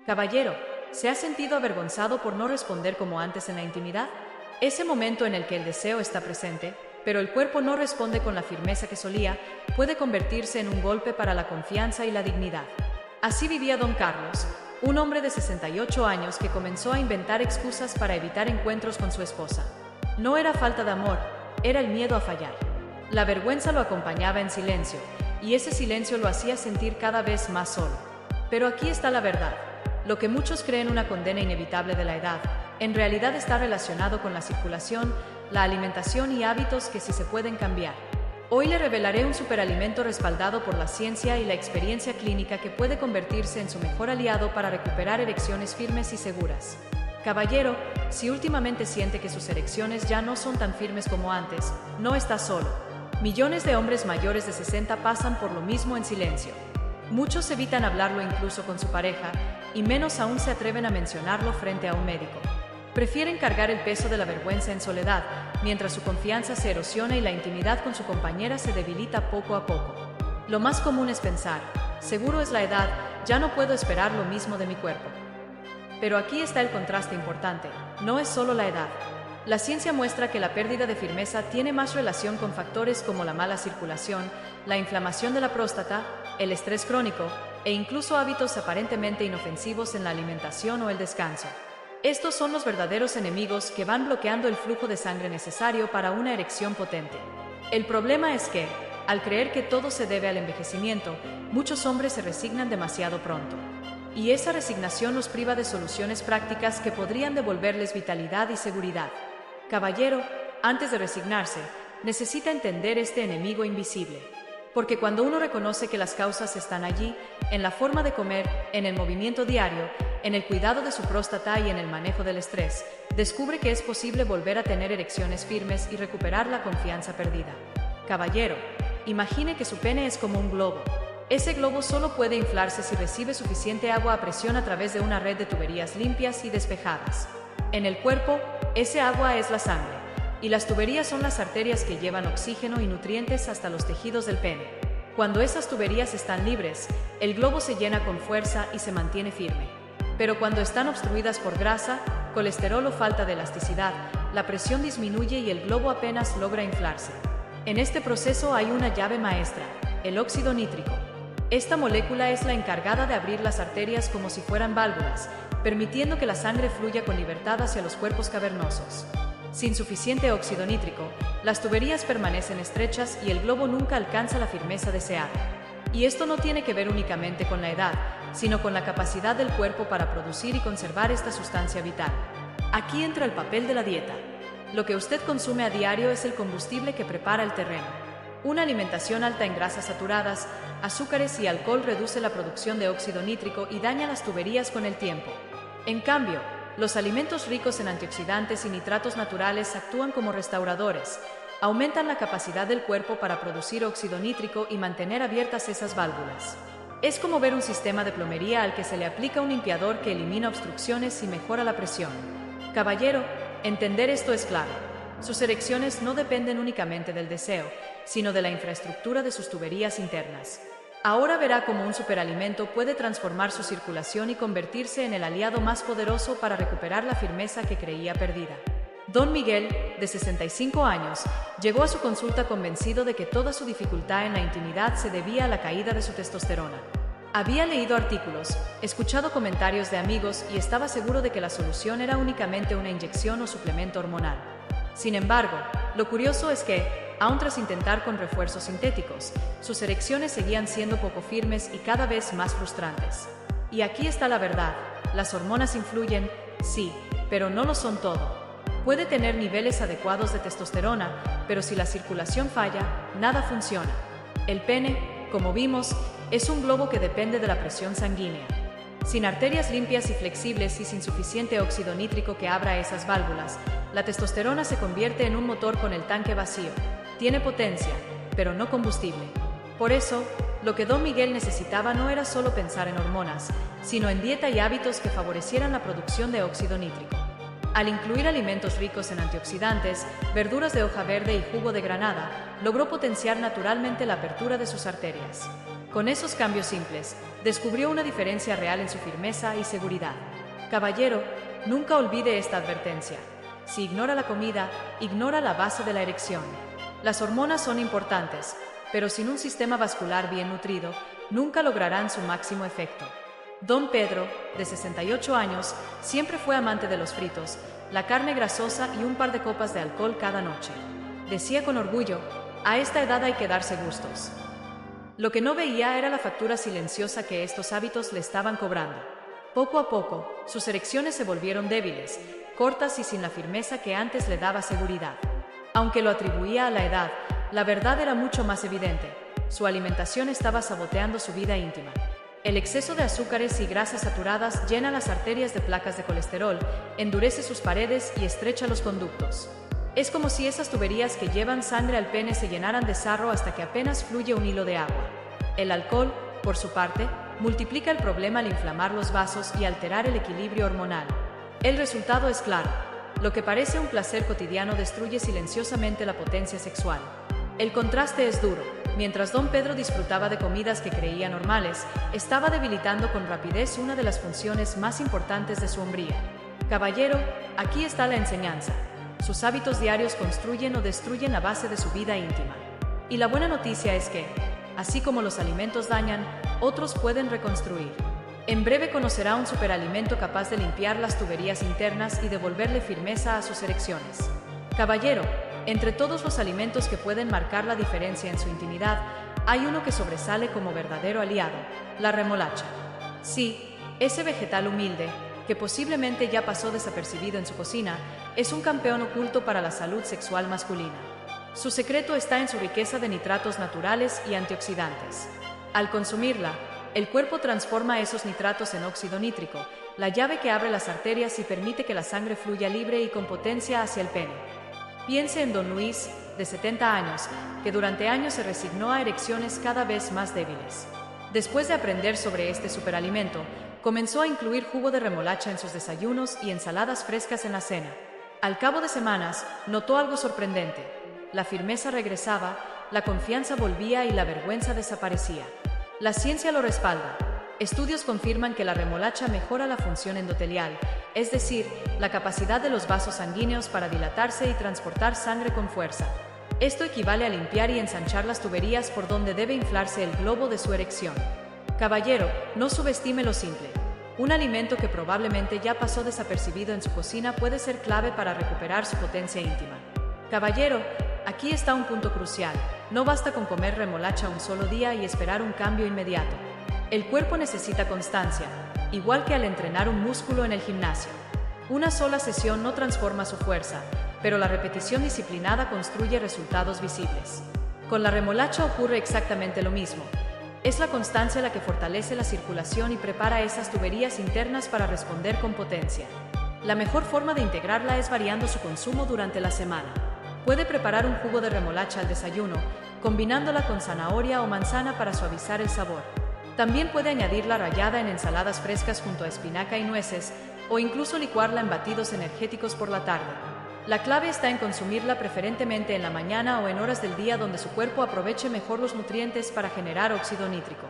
Caballero, ¿se ha sentido avergonzado por no responder como antes en la intimidad? Ese momento en el que el deseo está presente, pero el cuerpo no responde con la firmeza que solía, puede convertirse en un golpe para la confianza y la dignidad. Así vivía don Carlos, un hombre de 68 años que comenzó a inventar excusas para evitar encuentros con su esposa. No era falta de amor, era el miedo a fallar. La vergüenza lo acompañaba en silencio, y ese silencio lo hacía sentir cada vez más solo. Pero aquí está la verdad. Lo que muchos creen una condena inevitable de la edad, en realidad está relacionado con la circulación, la alimentación y hábitos que sí se pueden cambiar. Hoy le revelaré un superalimento respaldado por la ciencia y la experiencia clínica que puede convertirse en su mejor aliado para recuperar erecciones firmes y seguras. Caballero, si últimamente siente que sus erecciones ya no son tan firmes como antes, no está solo. Millones de hombres mayores de 60 pasan por lo mismo en silencio. Muchos evitan hablarlo incluso con su pareja, y menos aún se atreven a mencionarlo frente a un médico. Prefieren cargar el peso de la vergüenza en soledad, mientras su confianza se erosiona y la intimidad con su compañera se debilita poco a poco. Lo más común es pensar, seguro es la edad, ya no puedo esperar lo mismo de mi cuerpo. Pero aquí está el contraste importante, no es solo la edad. La ciencia muestra que la pérdida de firmeza tiene más relación con factores como la mala circulación, la inflamación de la próstata, el estrés crónico e incluso hábitos aparentemente inofensivos en la alimentación o el descanso. Estos son los verdaderos enemigos que van bloqueando el flujo de sangre necesario para una erección potente. El problema es que, al creer que todo se debe al envejecimiento, muchos hombres se resignan demasiado pronto. Y esa resignación los priva de soluciones prácticas que podrían devolverles vitalidad y seguridad. Caballero, antes de resignarse, necesita entender este enemigo invisible. Porque cuando uno reconoce que las causas están allí, en la forma de comer, en el movimiento diario, en el cuidado de su próstata y en el manejo del estrés, descubre que es posible volver a tener erecciones firmes y recuperar la confianza perdida. Caballero, imagine que su pene es como un globo. Ese globo solo puede inflarse si recibe suficiente agua a presión a través de una red de tuberías limpias y despejadas. En el cuerpo, ese agua es la sangre, y las tuberías son las arterias que llevan oxígeno y nutrientes hasta los tejidos del pene. Cuando esas tuberías están libres, el globo se llena con fuerza y se mantiene firme. Pero cuando están obstruidas por grasa, colesterol o falta de elasticidad, la presión disminuye y el globo apenas logra inflarse. En este proceso hay una llave maestra, el óxido nítrico. Esta molécula es la encargada de abrir las arterias como si fueran válvulas, permitiendo que la sangre fluya con libertad hacia los cuerpos cavernosos. Sin suficiente óxido nítrico, las tuberías permanecen estrechas y el globo nunca alcanza la firmeza deseada. Y esto no tiene que ver únicamente con la edad, sino con la capacidad del cuerpo para producir y conservar esta sustancia vital. Aquí entra el papel de la dieta. Lo que usted consume a diario es el combustible que prepara el terreno. Una alimentación alta en grasas saturadas, azúcares y alcohol reduce la producción de óxido nítrico y daña las tuberías con el tiempo. En cambio, los alimentos ricos en antioxidantes y nitratos naturales actúan como restauradores, aumentan la capacidad del cuerpo para producir óxido nítrico y mantener abiertas esas válvulas. Es como ver un sistema de plomería al que se le aplica un limpiador que elimina obstrucciones y mejora la presión. Caballero, entender esto es clave. Sus erecciones no dependen únicamente del deseo, sino de la infraestructura de sus tuberías internas. Ahora verá cómo un superalimento puede transformar su circulación y convertirse en el aliado más poderoso para recuperar la firmeza que creía perdida. Don Miguel, de 65 años, llegó a su consulta convencido de que toda su dificultad en la intimidad se debía a la caída de su testosterona. Había leído artículos, escuchado comentarios de amigos y estaba seguro de que la solución era únicamente una inyección o suplemento hormonal. Sin embargo, lo curioso es que, aun tras intentar con refuerzos sintéticos, sus erecciones seguían siendo poco firmes y cada vez más frustrantes. Y aquí está la verdad, las hormonas influyen, sí, pero no lo son todo. Puede tener niveles adecuados de testosterona, pero si la circulación falla, nada funciona. El pene, como vimos, es un globo que depende de la presión sanguínea. Sin arterias limpias y flexibles y sin suficiente óxido nítrico que abra esas válvulas, la testosterona se convierte en un motor con el tanque vacío. Tiene potencia, pero no combustible. Por eso, lo que Don Miguel necesitaba no era solo pensar en hormonas, sino en dieta y hábitos que favorecieran la producción de óxido nítrico. Al incluir alimentos ricos en antioxidantes, verduras de hoja verde y jugo de granada, logró potenciar naturalmente la apertura de sus arterias. Con esos cambios simples, descubrió una diferencia real en su firmeza y seguridad. Caballero, nunca olvide esta advertencia. Si ignora la comida, ignora la base de la erección. Las hormonas son importantes, pero sin un sistema vascular bien nutrido, nunca lograrán su máximo efecto. Don Pedro, de 68 años, siempre fue amante de los fritos, la carne grasosa y un par de copas de alcohol cada noche. Decía con orgullo, a esta edad hay que darse gustos. Lo que no veía era la factura silenciosa que estos hábitos le estaban cobrando. Poco a poco, sus erecciones se volvieron débiles, cortas y sin la firmeza que antes le daba seguridad. Aunque lo atribuía a la edad, la verdad era mucho más evidente. Su alimentación estaba saboteando su vida íntima. El exceso de azúcares y grasas saturadas llena las arterias de placas de colesterol, endurece sus paredes y estrecha los conductos. Es como si esas tuberías que llevan sangre al pene se llenaran de sarro hasta que apenas fluye un hilo de agua. El alcohol, por su parte, multiplica el problema al inflamar los vasos y alterar el equilibrio hormonal. El resultado es claro. Lo que parece un placer cotidiano destruye silenciosamente la potencia sexual. El contraste es duro. Mientras don Pedro disfrutaba de comidas que creía normales, estaba debilitando con rapidez una de las funciones más importantes de su hombría. Caballero, aquí está la enseñanza. Sus hábitos diarios construyen o destruyen la base de su vida íntima. Y la buena noticia es que, así como los alimentos dañan, otros pueden reconstruir. En breve conocerá un superalimento capaz de limpiar las tuberías internas y devolverle firmeza a sus erecciones. Caballero, entre todos los alimentos que pueden marcar la diferencia en su intimidad, hay uno que sobresale como verdadero aliado, la remolacha. Sí, ese vegetal humilde, que posiblemente ya pasó desapercibido en su cocina, es un campeón oculto para la salud sexual masculina. Su secreto está en su riqueza de nitratos naturales y antioxidantes. Al consumirla, el cuerpo transforma esos nitratos en óxido nítrico, la llave que abre las arterias y permite que la sangre fluya libre y con potencia hacia el pene. Piense en don Luis, de 70 años, que durante años se resignó a erecciones cada vez más débiles. Después de aprender sobre este superalimento, comenzó a incluir jugo de remolacha en sus desayunos y ensaladas frescas en la cena. Al cabo de semanas, notó algo sorprendente. La firmeza regresaba, la confianza volvía y la vergüenza desaparecía. La ciencia lo respalda. Estudios confirman que la remolacha mejora la función endotelial, es decir, la capacidad de los vasos sanguíneos para dilatarse y transportar sangre con fuerza. Esto equivale a limpiar y ensanchar las tuberías por donde debe inflarse el globo de su erección. Caballero, no subestime lo simple. Un alimento que probablemente ya pasó desapercibido en su cocina puede ser clave para recuperar su potencia íntima. Caballero, aquí está un punto crucial. No basta con comer remolacha un solo día y esperar un cambio inmediato. El cuerpo necesita constancia, igual que al entrenar un músculo en el gimnasio. Una sola sesión no transforma su fuerza, pero la repetición disciplinada construye resultados visibles. Con la remolacha ocurre exactamente lo mismo. Es la constancia la que fortalece la circulación y prepara esas tuberías internas para responder con potencia. La mejor forma de integrarla es variando su consumo durante la semana. Puede preparar un jugo de remolacha al desayuno, combinándola con zanahoria o manzana para suavizar el sabor. También puede añadirla rallada en ensaladas frescas junto a espinaca y nueces, o incluso licuarla en batidos energéticos por la tarde. La clave está en consumirla preferentemente en la mañana o en horas del día donde su cuerpo aproveche mejor los nutrientes para generar óxido nítrico.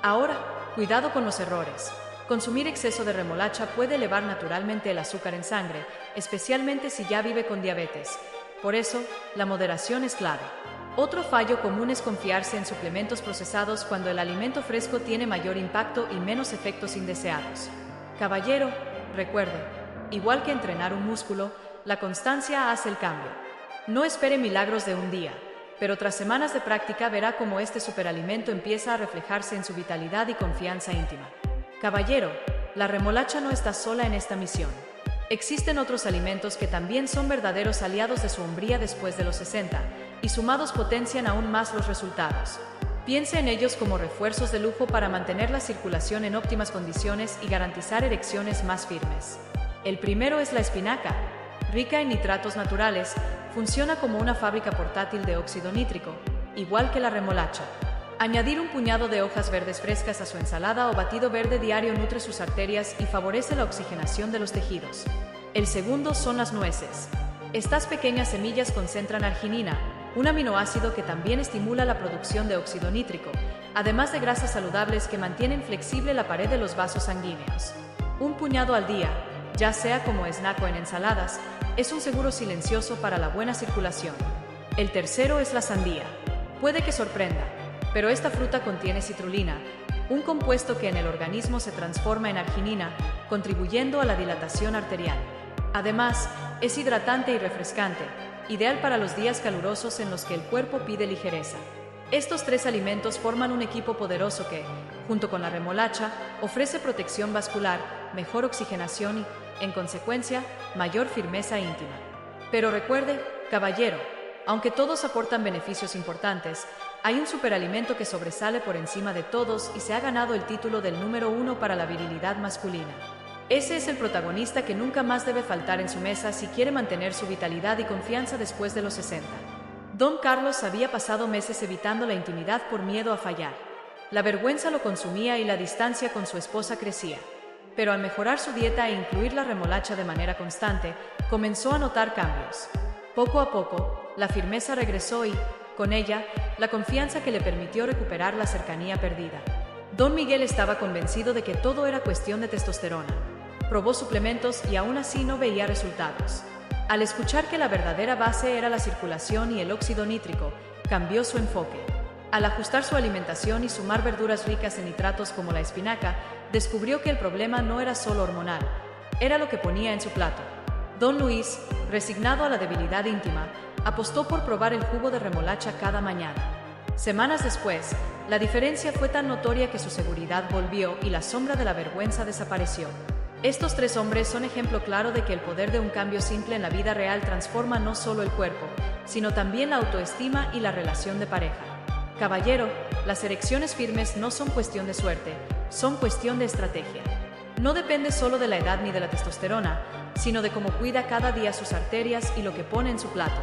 Ahora, cuidado con los errores. Consumir exceso de remolacha puede elevar naturalmente el azúcar en sangre, especialmente si ya vive con diabetes. Por eso, la moderación es clave. Otro fallo común es confiarse en suplementos procesados cuando el alimento fresco tiene mayor impacto y menos efectos indeseados. Caballero, recuerde, igual que entrenar un músculo, la constancia hace el cambio. No espere milagros de un día, pero tras semanas de práctica verá cómo este superalimento empieza a reflejarse en su vitalidad y confianza íntima. Caballero, la remolacha no está sola en esta misión. Existen otros alimentos que también son verdaderos aliados de su hombría después de los 60, y sumados potencian aún más los resultados. Piense en ellos como refuerzos de lujo para mantener la circulación en óptimas condiciones y garantizar erecciones más firmes. El primero es la espinaca. Rica en nitratos naturales, funciona como una fábrica portátil de óxido nítrico, igual que la remolacha. Añadir un puñado de hojas verdes frescas a su ensalada o batido verde diario nutre sus arterias y favorece la oxigenación de los tejidos. El segundo son las nueces. Estas pequeñas semillas concentran arginina, un aminoácido que también estimula la producción de óxido nítrico, además de grasas saludables que mantienen flexible la pared de los vasos sanguíneos. Un puñado al día, ya sea como snack o en ensaladas, es un seguro silencioso para la buena circulación. El tercero es la sandía. Puede que sorprenda, pero esta fruta contiene citrulina, un compuesto que en el organismo se transforma en arginina, contribuyendo a la dilatación arterial. Además, es hidratante y refrescante, ideal para los días calurosos en los que el cuerpo pide ligereza. Estos tres alimentos forman un equipo poderoso que, junto con la remolacha, ofrece protección vascular, mejor oxigenación y, en consecuencia, mayor firmeza íntima. Pero recuerde, caballero, aunque todos aportan beneficios importantes, hay un superalimento que sobresale por encima de todos y se ha ganado el título del número 1 para la virilidad masculina. Ese es el protagonista que nunca más debe faltar en su mesa si quiere mantener su vitalidad y confianza después de los 60. Don Carlos había pasado meses evitando la intimidad por miedo a fallar. La vergüenza lo consumía y la distancia con su esposa crecía. Pero al mejorar su dieta e incluir la remolacha de manera constante, comenzó a notar cambios. Poco a poco, la firmeza regresó y, con ella, la confianza que le permitió recuperar la cercanía perdida. Don Miguel estaba convencido de que todo era cuestión de testosterona. Probó suplementos y aún así no veía resultados. Al escuchar que la verdadera base era la circulación y el óxido nítrico, cambió su enfoque. Al ajustar su alimentación y sumar verduras ricas en nitratos como la espinaca, descubrió que el problema no era solo hormonal, era lo que ponía en su plato. Don Luis, resignado a la debilidad íntima, apostó por probar el jugo de remolacha cada mañana. Semanas después, la diferencia fue tan notoria que su seguridad volvió y la sombra de la vergüenza desapareció. Estos tres hombres son ejemplo claro de que el poder de un cambio simple en la vida real transforma no solo el cuerpo, sino también la autoestima y la relación de pareja. Caballero, las erecciones firmes no son cuestión de suerte, son cuestión de estrategia. No depende solo de la edad ni de la testosterona, sino de cómo cuida cada día sus arterias y lo que pone en su plato.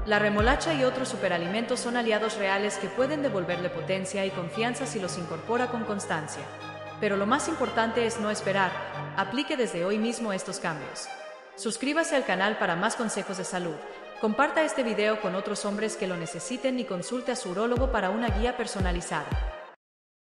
La remolacha y otros superalimentos son aliados reales que pueden devolverle potencia y confianza si los incorpora con constancia. Pero lo más importante es no esperar, aplique desde hoy mismo estos cambios. Suscríbase al canal para más consejos de salud, comparta este video con otros hombres que lo necesiten y consulte a su urólogo para una guía personalizada.